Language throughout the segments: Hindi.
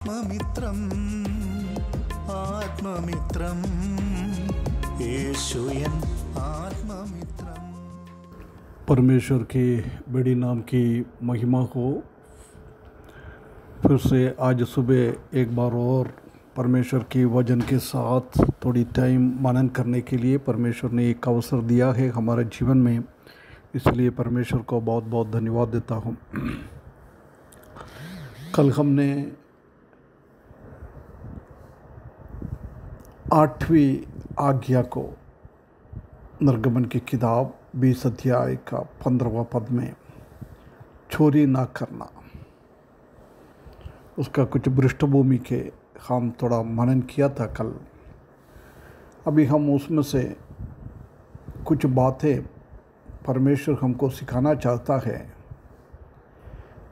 ആത്മമിത്രം ആത്മമിത്രം യേശു എൻ ആത്മമിത്രം। परमेश्वर के बड़ी नाम की महिमा हो। फिर से आज सुबह एक बार और परमेश्वर के वचन के साथ थोड़ी टाइम मनन करने के लिए परमेश्वर ने एक अवसर दिया है हमारे जीवन में, इसलिए परमेश्वर को बहुत बहुत धन्यवाद देता हूँ। कल हमने 8वीं आज्ञा को निर्गमन की किताब 20 अध्याय का 15वां पद में चोरी ना करना, उसका कुछ पृष्ठभूमि के हम थोड़ा मनन किया था कल। अभी हम उसमें से कुछ बातें परमेश्वर हमको सिखाना चाहता है,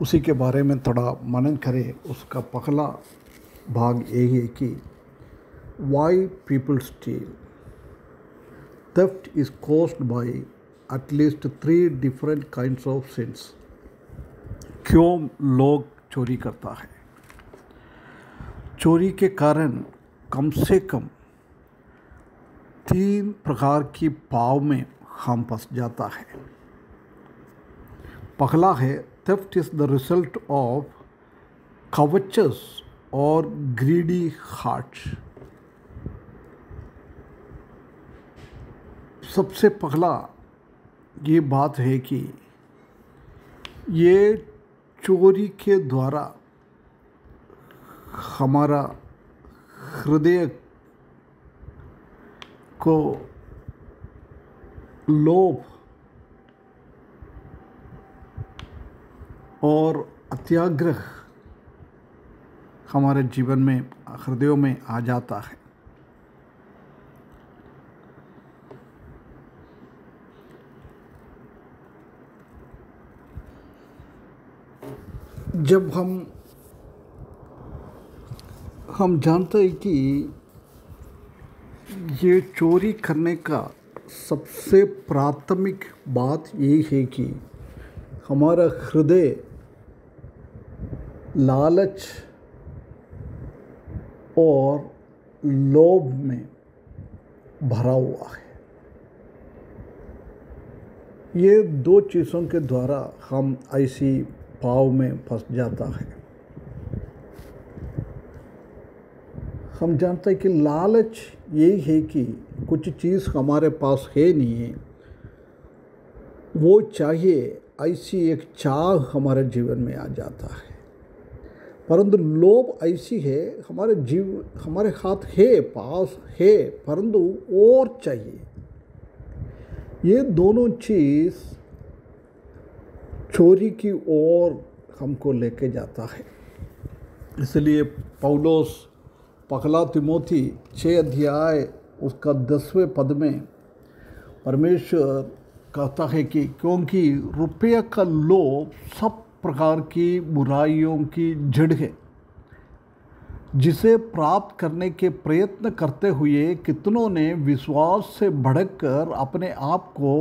उसी के बारे में थोड़ा मनन करें। उसका पहला भाग यही है कि why people steel. Theft is caused by at least 3 different kinds of sins। क्यों लोग चोरी करता है? चोरी के कारण कम से कम 3 प्रकार की पाप में हम फंस जाता है। पहला है theft is the result of covetous or greedy hearts। सबसे पहला ये बात है कि ये चोरी के द्वारा हमारा हृदय को लोभ और अत्याग्रह हमारे जीवन में हृदयों में आ जाता है। जब हम जानते हैं कि ये चोरी करने का सबसे प्राथमिक बात ये है कि हमारा हृदय लालच और लोभ में भरा हुआ है। ये 2 चीज़ों के द्वारा हम ऐसी पाव में फंस जाता है। हम जानते हैं कि लालच यही है कि कुछ चीज़ हमारे पास है नहीं है, वो चाहिए, ऐसी एक चाह हमारे जीवन में आ जाता है। परंतु लोभ ऐसी है, हमारे हाथ है, पास है, परंतु और चाहिए। ये दोनों चीज़ चोरी की ओर हमको लेके जाता है। इसलिए पौलुस पहला तिमोथी 6 अध्याय उसका 10वें पद में परमेश्वर कहता है कि क्योंकि रुपये का लोभ सब प्रकार की बुराइयों की जड़ है, जिसे प्राप्त करने के प्रयत्न करते हुए कितनों ने विश्वास से भड़ककर अपने आप को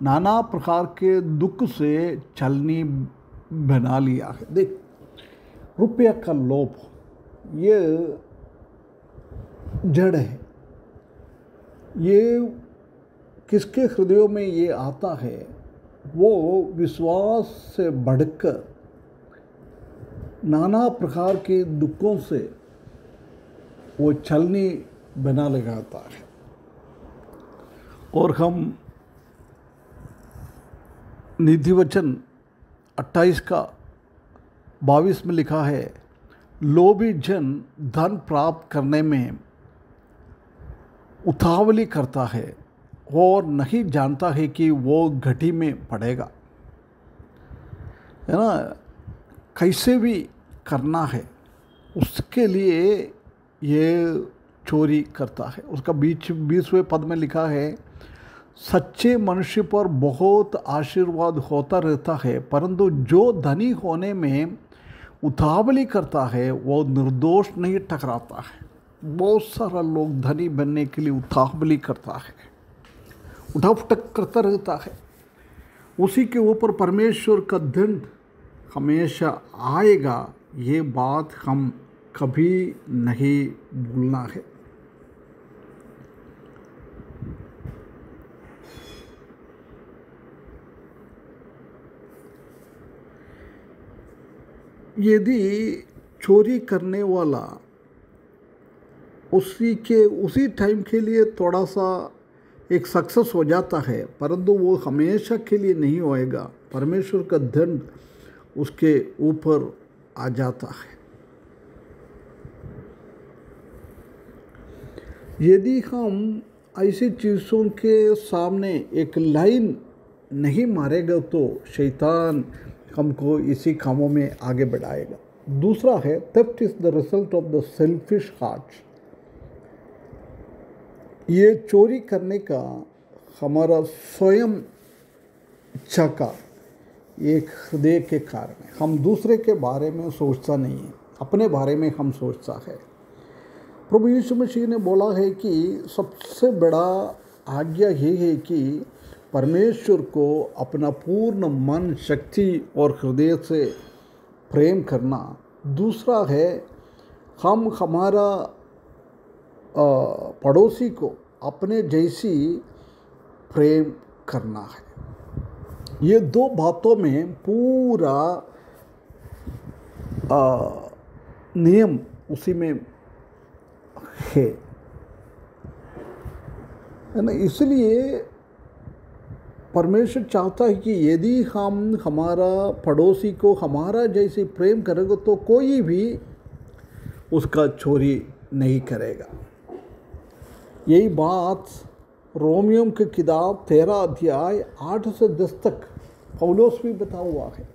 नाना प्रकार के दुख से छलनी बना लिया है। देख, रुपया का लोभ ये जड़ है। ये किसके हृदयों में ये आता है? वो विश्वास से बढ़कर नाना प्रकार के दुखों से वो छलनी बना लगाता है। और हम नीति वचन 28 का 22 में लिखा है, लोभी जन धन प्राप्त करने में उतावली करता है और नहीं जानता है कि वो घटी में पड़ेगा। है ना, कैसे भी करना है उसके लिए ये चोरी करता है। उसका 20वें पद में लिखा है, सच्चे मनुष्य पर बहुत आशीर्वाद होता रहता है, परंतु जो धनी होने में उतावली करता है वो निर्दोष नहीं टकराता है। बहुत सारा लोग धनी बनने के लिए उतावली करता है, उठाफटक करता रहता है। उसी के ऊपर परमेश्वर का दंड हमेशा आएगा, ये बात हम कभी नहीं भूलना है। यदि चोरी करने वाला उसी टाइम के लिए थोड़ा सा एक सक्सेस हो जाता है, परंतु वो हमेशा के लिए नहीं होएगा। परमेश्वर का दंड उसके ऊपर आ जाता है। यदि हम ऐसी चीज़ों के सामने एक लाइन नहीं मारेगा तो शैतान हमको इसी कामों में आगे बढ़ाएगा। दूसरा है theft is the result of the selfish heart. ये चोरी करने का हमारा स्वयं इच्छा का एक हृदय के कारण है। हम दूसरे के बारे में सोचता नहीं है, अपने बारे में हम सोचता है। प्रभु यीशु मसीह ने बोला है कि सबसे बड़ा आज्ञा ये है कि परमेश्वर को अपना पूर्ण मन, शक्ति और हृदय से प्रेम करना। दूसरा है हम हमारा पड़ोसी को अपने जैसी प्रेम करना है। ये दो बातों में पूरा नियम उसी में है ना। इसलिए परमेश्वर चाहता है कि यदि हम हमारा पड़ोसी को हमारा जैसे प्रेम करेंगे तो कोई भी उसका चोरी नहीं करेगा। यही बात रोमियो की किताब 13 अध्याय 8 से 10 तक पौलुस भी बता हुआ है।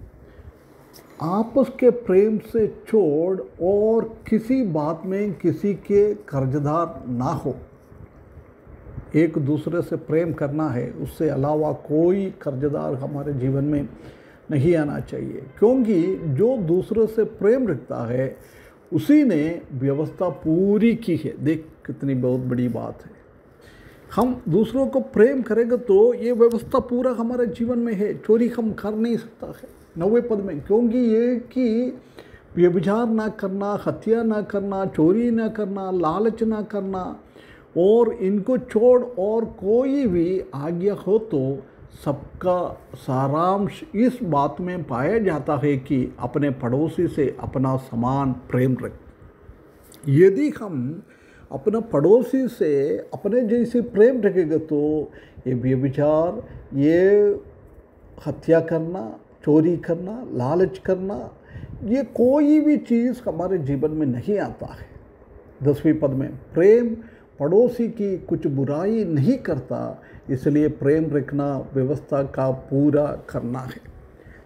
आपस के प्रेम से छोड़ और किसी बात में किसी के कर्जदार ना हो। एक दूसरे से प्रेम करना है, उससे अलावा कोई कर्जदार हमारे जीवन में नहीं आना चाहिए, क्योंकि जो दूसरे से प्रेम रखता है उसी ने व्यवस्था पूरी की है। देख कितनी बहुत बड़ी बात है। हम दूसरों को प्रेम करेंगे तो ये व्यवस्था पूरा हमारे जीवन में है। चोरी हम कर नहीं सकता है 9वें पद में, क्योंकि ये कि व्यभिचार ना करना, हत्या ना करना, चोरी ना करना, लालच ना करना और इनको छोड़ और कोई भी आज्ञा हो तो सबका सारांश इस बात में पाया जाता है कि अपने पड़ोसी से अपना समान प्रेम रख। यदि हम अपना पड़ोसी से अपने जैसे प्रेम रखेंगे तो ये व्यभिचार, ये हत्या करना, चोरी करना, लालच करना, ये कोई भी चीज़ हमारे जीवन में नहीं आता है। 10वें पद में प्रेम पड़ोसी की कुछ बुराई नहीं करता, इसलिए प्रेम रखना व्यवस्था का पूरा करना है।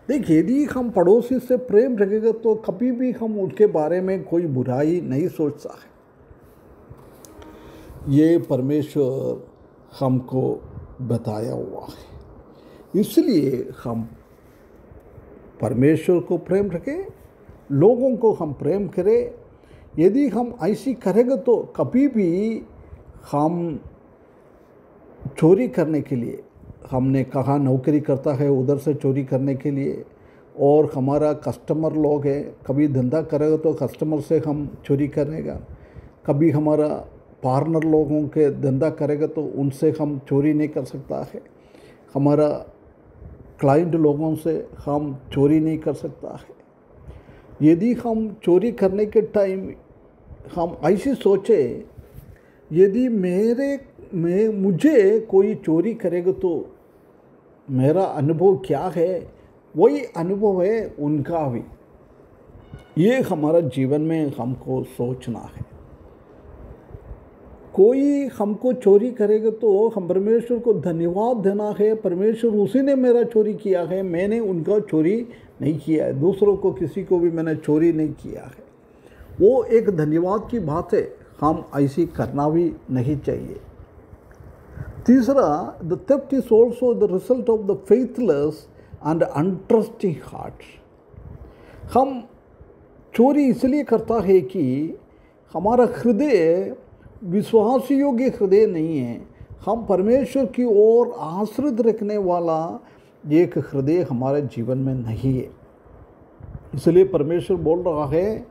देखिए, यदि हम पड़ोसी से प्रेम रखेंगे तो कभी भी हम उसके बारे में कोई बुराई नहीं सोचता है। ये परमेश्वर हमको बताया हुआ है। इसलिए हम परमेश्वर को प्रेम रखें, लोगों को हम प्रेम करें। यदि हम ऐसी करेंगे तो कभी भी हम चोरी करने के लिए, हमने कहा नौकरी करता है उधर से चोरी करने के लिए, और हमारा कस्टमर लोग है, कभी धंधा करेगा तो कस्टमर से हम चोरी करेगा, कभी हमारा पार्टनर लोगों के धंधा करेगा तो उनसे हम चोरी नहीं कर सकता है, हमारा क्लाइंट लोगों से हम चोरी नहीं कर सकता है। यदि हम चोरी करने के टाइम हम ऐसी सोचे, यदि मुझे कोई चोरी करेगा तो मेरा अनुभव क्या है, वही अनुभव है उनका भी। ये हमारा जीवन में हमको सोचना है। कोई हमको चोरी करेगा तो हम परमेश्वर को धन्यवाद देना है, परमेश्वर उसी ने मेरा चोरी किया है, मैंने उनका चोरी नहीं किया है, दूसरों को किसी को भी मैंने चोरी नहीं किया है। वो एक धन्यवाद की बात है, हम ऐसी करना भी नहीं चाहिए। तीसरा, the theft is also the result of the faithless and untrusting heart. हम चोरी इसलिए करता है कि हमारा हृदय विश्वास योग्य हृदय नहीं है। हम परमेश्वर की ओर आश्रित रखने वाला एक हृदय हमारे जीवन में नहीं है। इसलिए परमेश्वर बोल रहा है,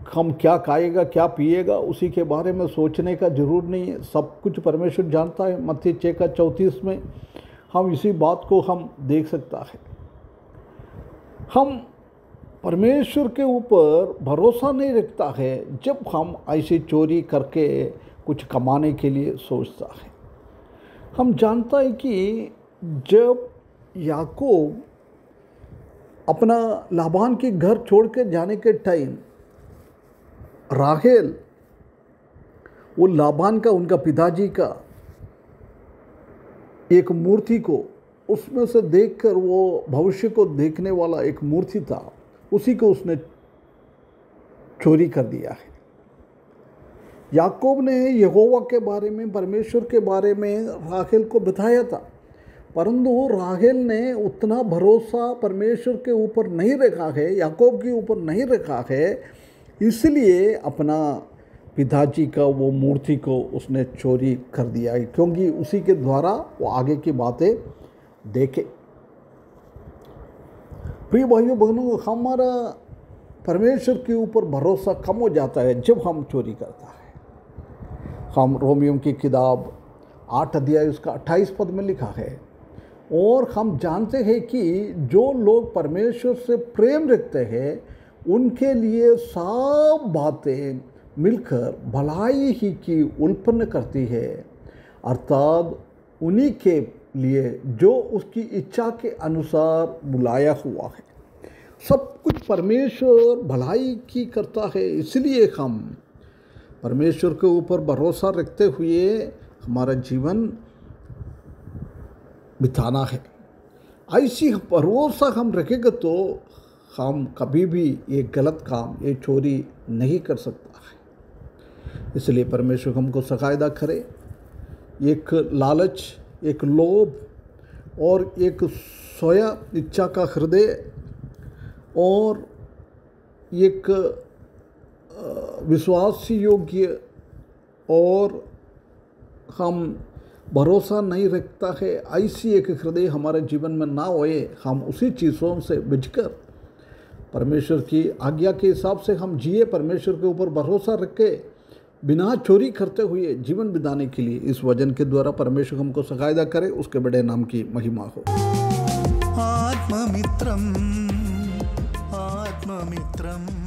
हम क्या खाएगा क्या पिएगा उसी के बारे में सोचने का जरूर नहीं है, सब कुछ परमेश्वर जानता है। मत्ती 6:34 में हम इसी बात को हम देख सकता है। हम परमेश्वर के ऊपर भरोसा नहीं रखता है जब हम ऐसी चोरी करके कुछ कमाने के लिए सोचता है। हम जानता है कि जब याकूब अपना लाबान के घर छोड़ के जाने के टाइम राहेल वो लाबान का, उनका पिताजी का एक मूर्ति को उसमें से देखकर, वो भविष्य को देखने वाला एक मूर्ति था, उसी को उसने चोरी कर दिया है। याकूब ने यहोवा के बारे में, परमेश्वर के बारे में राहेल को बताया था, परंतु राहेल ने उतना भरोसा परमेश्वर के ऊपर नहीं रखा है, याकूब के ऊपर नहीं रखा है, इसलिए अपना पिताजी का वो मूर्ति को उसने चोरी कर दिया है, क्योंकि उसी के द्वारा वो आगे की बातें देखे। प्रिय भाइयों बहनों, हमारा परमेश्वर के ऊपर भरोसा कम हो जाता है जब हम चोरी करता है। हम रोमियो की किताब 8 अध्याय उसका 28 पद में लिखा है, और हम जानते हैं कि जो लोग परमेश्वर से प्रेम रखते हैं उनके लिए सब बातें मिलकर भलाई ही की उत्पन्न करती है, अर्थात उन्हीं के लिए जो उसकी इच्छा के अनुसार बुलाया हुआ है। सब कुछ परमेश्वर भलाई की करता है, इसलिए हम परमेश्वर के ऊपर भरोसा रखते हुए हमारा जीवन बिताना है। ऐसी भरोसा हम रखेंगे तो हम कभी भी ये गलत काम, ये चोरी नहीं कर सकता है। इसलिए परमेश्वर हमको सहायता करे। एक लालच, एक लोभ और एक सोया इच्छा का हृदय और एक विश्वास योग्य और हम भरोसा नहीं रखता है, ऐसी एक हृदय हमारे जीवन में ना होए। हम उसी चीज़ों से बचकर परमेश्वर की आज्ञा के हिसाब से हम जिए, परमेश्वर के ऊपर भरोसा रख के बिना चोरी करते हुए जीवन बिताने के लिए इस वचन के द्वारा परमेश्वर हमको सहायता करे। उसके बड़े नाम की महिमा हो। आत्ममित्रम आत्ममित्रम।